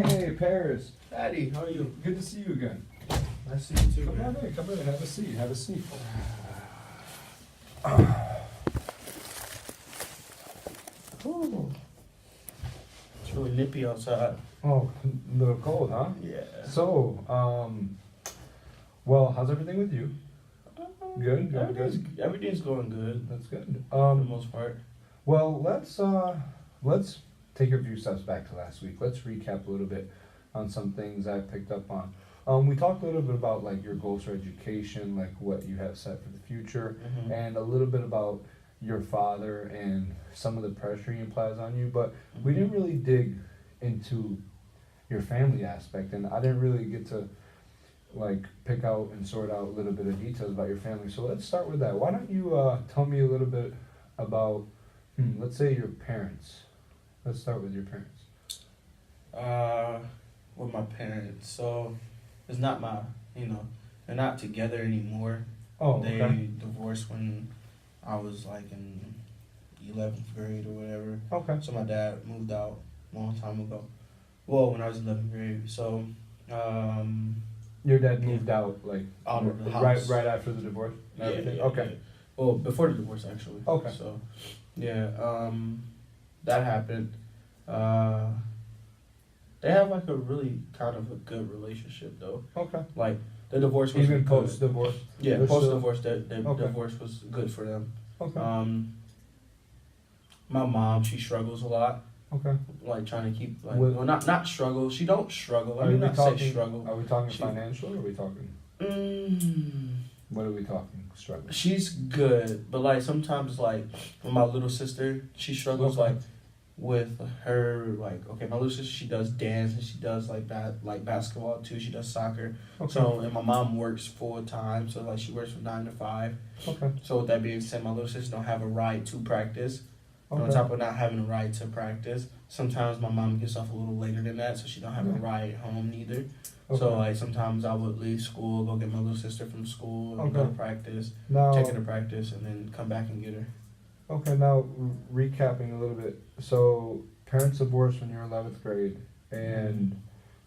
Hey, Paris. Hadi, how are you? Good to see you again. Nice to see you too, Come man. on in, come in. Have a seat, have a seat. Ooh. It's really nippy outside. Oh, a little cold, huh? Yeah. So, well, how's everything with you? Good, good, Everything's going good That's good. for the most part. Well, let's take a few steps back to last week. Let's recap a little bit on some things I picked up on. We talked a little bit about like your goals for education, like what you have set for the future, Mm-hmm. and a little bit about your father and some of the pressure he applies on you. But we didn't really dig into your family aspect, and I didn't really get to like pick out and sort out a little bit of details about your family. So let's start with that. Why don't you tell me a little bit about, let's say your parents. Let's start with your parents. With my parents. So it's not they're not together anymore. Oh, They okay. divorced when I was like in 11th grade or whatever. Okay. So my dad moved out a long time ago. Well, when I was in 11th grade. So, Your dad moved out like out of the right house. right after the divorce. And everything? Okay. Yeah. Well, before the divorce, actually. Okay. So, yeah, that happened. They have like a really kind of a good relationship though. Okay. Like the divorce was Even good. post divorce. Yeah, They're post still- divorce. The Okay. divorce was good for them. Okay. My mom, she struggles a lot. Okay. Like trying to keep like With- well, not struggle. She don't struggle. I Are mean, we not say talking? struggle. Are we talking She- financial or are we talking? What are we talking? Struggle. She's good, but like sometimes like with my little sister, she struggles Okay. like with her like okay, my little sister she does dance and she does like basketball too. She does soccer. Okay. So and my mom works full time, so like she works from 9 to 5. Okay. So with that being said, my little sister don't have a ride to practice. And on Okay. top of not having a ride to practice, sometimes my mom gets off a little later than that, so she don't have a ride home neither. So Okay. like sometimes I would leave school, go get my little sister from school, and go to Okay. practice, Now. take her to practice, and then come back and get her. Okay, now recapping a little bit. So, parents divorced when you're 11th grade, and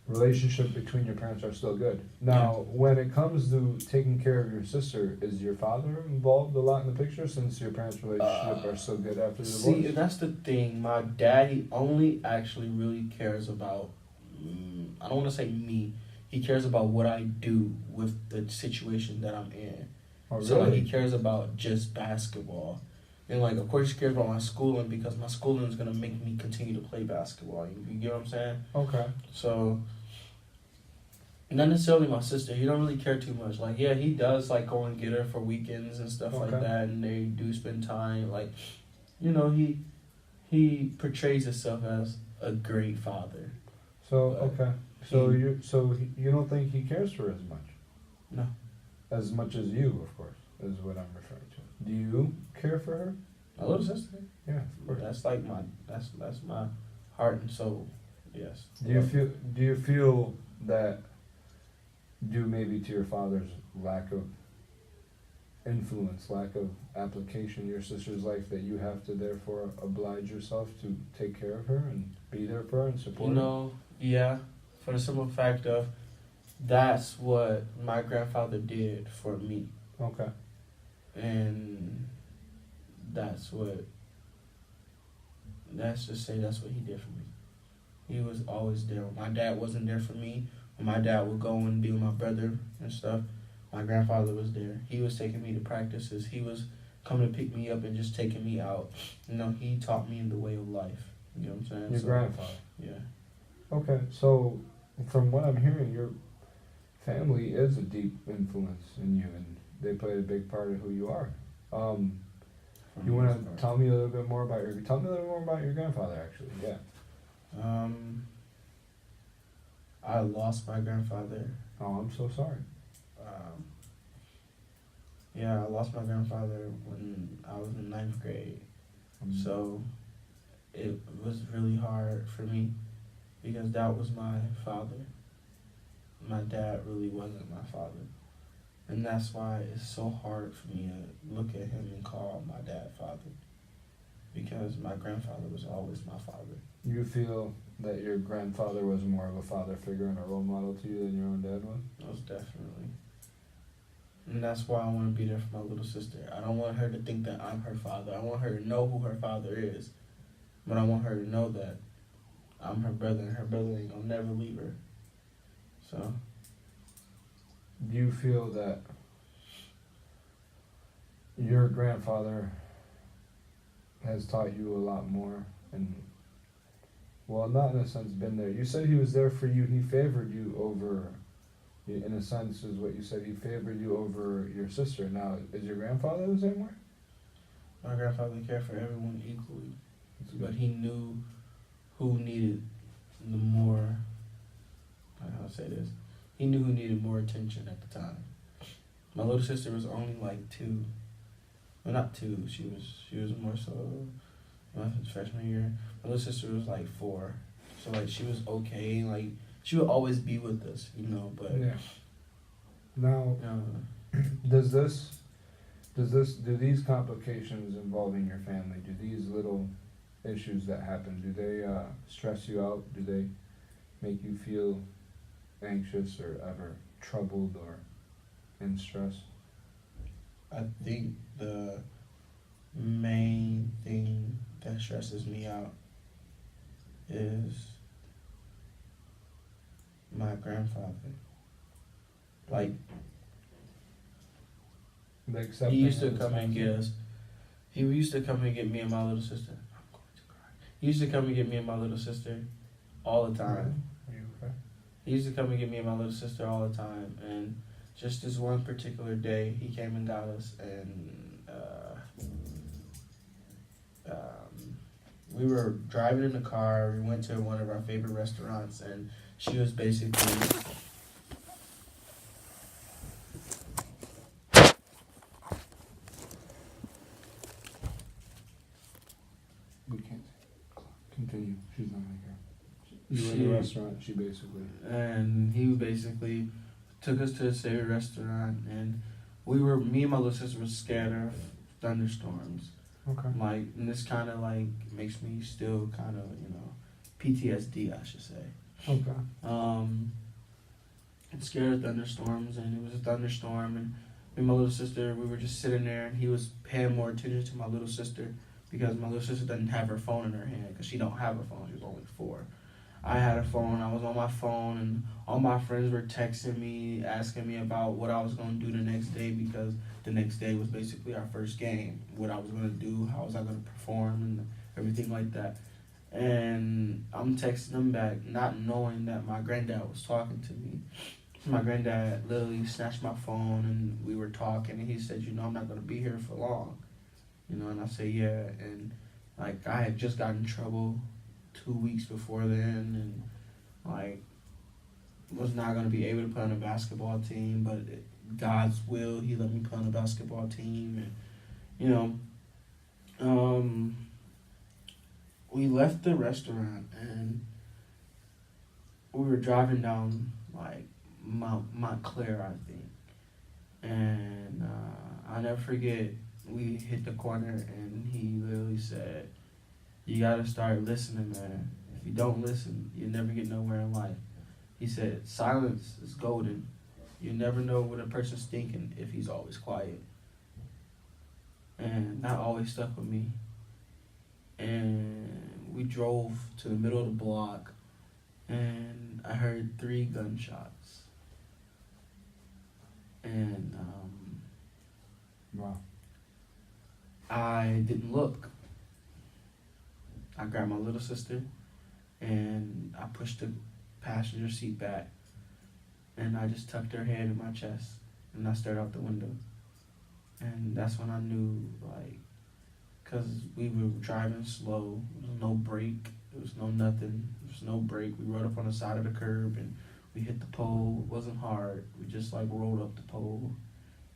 relationship between your parents are still good. Now, when it comes to taking care of your sister, is your father involved a lot in the picture since your parents' relationship are so good after the divorce? See, that's the thing. My dad, he only actually really cares about, I don't want to say me, he cares about what I do with the situation that I'm in. Oh, So like, really? he cares about just basketball. And like of course he cares about my schooling because my schooling is gonna make me continue to play basketball. You get what I'm saying? Okay. So not necessarily my sister. He don't really care too much. Like yeah, he does like go and get her for weekends and stuff like Okay. that, and they do spend time. Like you know he portrays himself as a great father. So, But okay. So, you don't think he cares for her as much? No. As much as you, of course, is what I'm referring to. Do you care for her? My little sister. Yeah, of course. That's like that's my heart and soul. Yes. Do you feel that due maybe to your father's lack of influence, lack of application in your sister's life, that you have to therefore oblige yourself to take care of her and be there for her and support You her? know, yeah, for the simple fact of that's what my grandfather did for me. Okay. And let's just say that's what he did for me. He was always there. When my dad wasn't there for me, when my dad would go and be with my brother and stuff, my grandfather was there. He was taking me to practices. He was coming to pick me up and just taking me out. You know, he taught me the way of life. You know what I'm saying? Your grandfather. Yeah. Okay, so from what I'm hearing, your family is a deep influence in you, and they play a big part of who you are. You want to tell me a little bit more about your grandfather, actually? Yeah. I lost my grandfather. Oh, I'm so sorry. Yeah, I lost my grandfather when I was in 9th grade. So it was really hard for me because that was my father. My dad really wasn't my father. And that's why it's so hard for me to look at him and call my dad father. Because my grandfather was always my father. You feel that your grandfather was more of a father figure and a role model to you than your own dad was? Most definitely. And that's why I want to be there for my little sister. I don't want her to think that I'm her father. I want her to know who her father is. But I want her to know that I'm her brother, and her brother ain't gonna never leave her. So. Do you feel that your grandfather has taught you a lot more and, well, not in a sense been there? You said he was there for you. He favored you over, in a sense is what you said. He favored you over your sister. Now, is your grandfather the same way? My grandfather cared for everyone equally. But he knew who needed the more, how to say this, he knew who needed more attention at the time. My little sister was only like 2. Well, not 2. She was more so my freshman year. My little sister was like 4. So like she was okay. Like she would always be with us, you know. But yeah. Now, do these complications involving your family, do these little issues that happen, do they stress you out? Do they make you feel anxious or ever troubled or in stress? I think the main thing that stresses me out is my grandfather. Like, he used to come and get us. He used to come and get me and my little sister. I'm going to cry. He used to come and get me and my little sister all the time. Are you okay? He used to come and get me and my little sister all the time. And just this one particular day, he came and got us. And we were driving in the car. We went to one of our favorite restaurants. And she was basically... We can't continue. She's not here. You were in the restaurant, she basically. And he basically took us to his favorite restaurant, and me and my little sister were scared of thunderstorms. Okay. Like, and this kind of like makes me still kind of, PTSD, I should say. Okay. I'm scared of thunderstorms, and it was a thunderstorm, and me and my little sister, we were just sitting there, and he was paying more attention to my little sister because my little sister doesn't have her phone in her hand because she don't have a phone. She was only 4. I had a phone. I was on my phone, and all my friends were texting me, asking me about what I was going to do the next day because the next day was basically our first game, what I was going to do, how was I going to perform, and everything like that. And I'm texting them back, not knowing that my granddad was talking to me. My granddad literally snatched my phone, and we were talking, and he said, I'm not going to be here for long. And I say, yeah, and like I had just gotten in trouble 2 weeks before then, and like was not going to be able to play on a basketball team, but God's will, he let me play on a basketball team. And we left the restaurant, and we were driving down like Montclair, I think, and I'll never forget, we hit the corner, and he literally said, "You gotta start listening, man. If you don't listen, you never get nowhere in life." He said, "Silence is golden. You never know what a person's thinking if he's always quiet." And that always stuck with me. And we drove to the middle of the block, and I heard 3 gunshots. And wow. I didn't look. I grabbed my little sister, and I pushed the passenger seat back, and I just tucked her head in my chest, and I stared out the window. And that's when I knew, like, because we were driving slow. There was no brake. There was no nothing. There was no brake. We rode up on the side of the curb, and we hit the pole. It wasn't hard. We just, like, rolled up the pole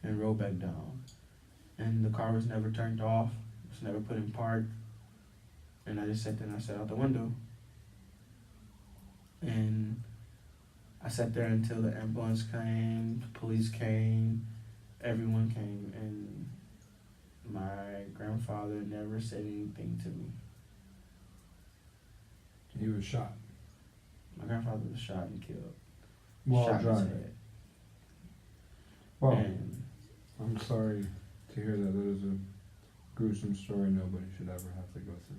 and rolled back down. And the car was never turned off. It was never put in park. And I just sat there and I sat out the window. And I sat there until the ambulance came, the police came, everyone came, and my grandfather never said anything to me. He was shot. My grandfather was shot and killed. While Shot in his driving. head. Well, And I'm sorry to hear that. That is a gruesome story nobody should ever have to go through.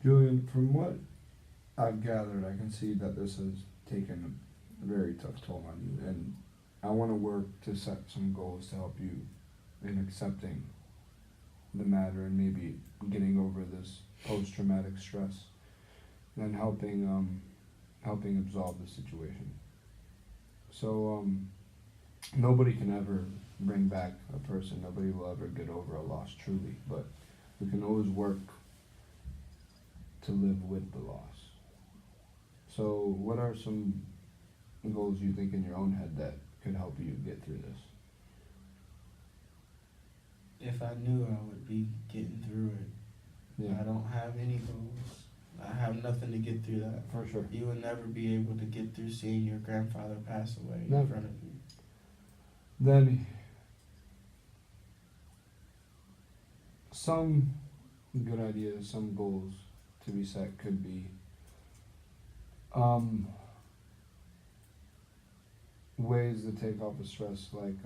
Julian, from what I've gathered, I can see that this has taken a very tough toll on you, and I want to work to set some goals to help you in accepting the matter and maybe getting over this post-traumatic stress, and helping absolve the situation. So nobody can ever bring back a person. Nobody will ever get over a loss truly, but we can always work to live with the loss. So what are some goals you think in your own head that could help you get through this? if I knew, I would be getting through it. Yeah, I don't have any goals. I have nothing to get through that. for sure. You will never be able to get through seeing your grandfather pass away Never. in front of you. Then some good ideas, some goals to be set could be ways to take off the stress, like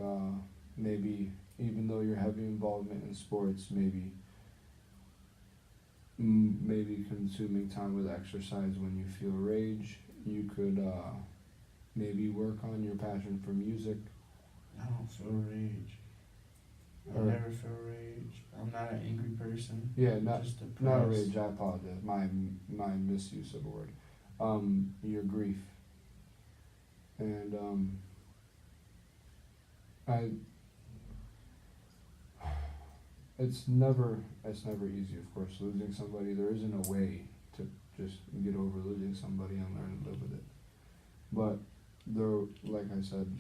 maybe even though you're heavy involvement in sports, maybe maybe consuming time with exercise when you feel rage. You could maybe work on your passion for music. I don't feel rage. I Or- never feel rage. I'm not an angry person. Yeah, not Just depressed. not a rage. I apologize. My misuse of the word. Your grief. And it's never easy, of course. Losing somebody, there isn't a way to just get over losing somebody and learn to live with it. But like I said,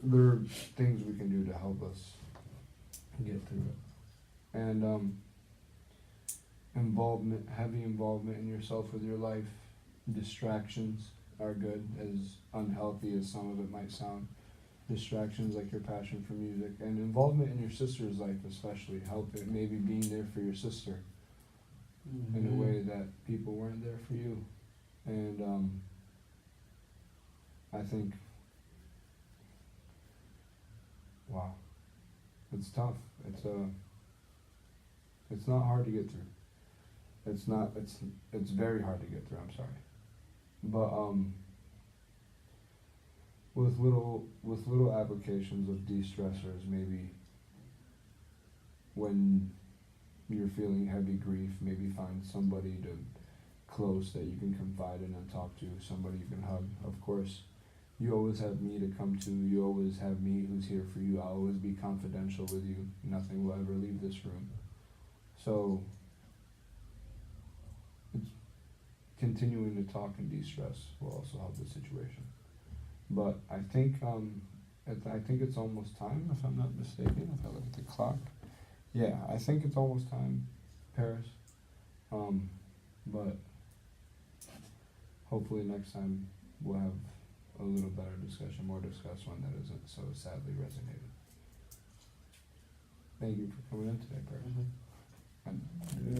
there are things we can do to help us get through it. And heavy involvement in yourself with your life, distractions are good, as unhealthy as some of it might sound. Distractions like your passion for music, and involvement in your sister's life, especially helping, maybe being there for your sister in a way that people weren't there for you. And I think, wow, it's tough. It's not hard to get through. It's very hard to get through, I'm sorry. But with little applications of de-stressors, maybe when you're feeling heavy grief, maybe find somebody close that you can confide in and talk to, somebody you can hug. Of course, you always have me to come to, you always have me who's here for you. I'll always be confidential with you. Nothing will ever leave this room. So continuing to talk and de-stress will also help the situation. But I think it's almost time, if I'm not mistaken, if I look at the clock. Yeah, I think it's almost time, Paris. But hopefully next time we'll have a little better discussion, more discuss one that isn't so sadly resonated. Thank you for coming in today, Paris. Mhm. And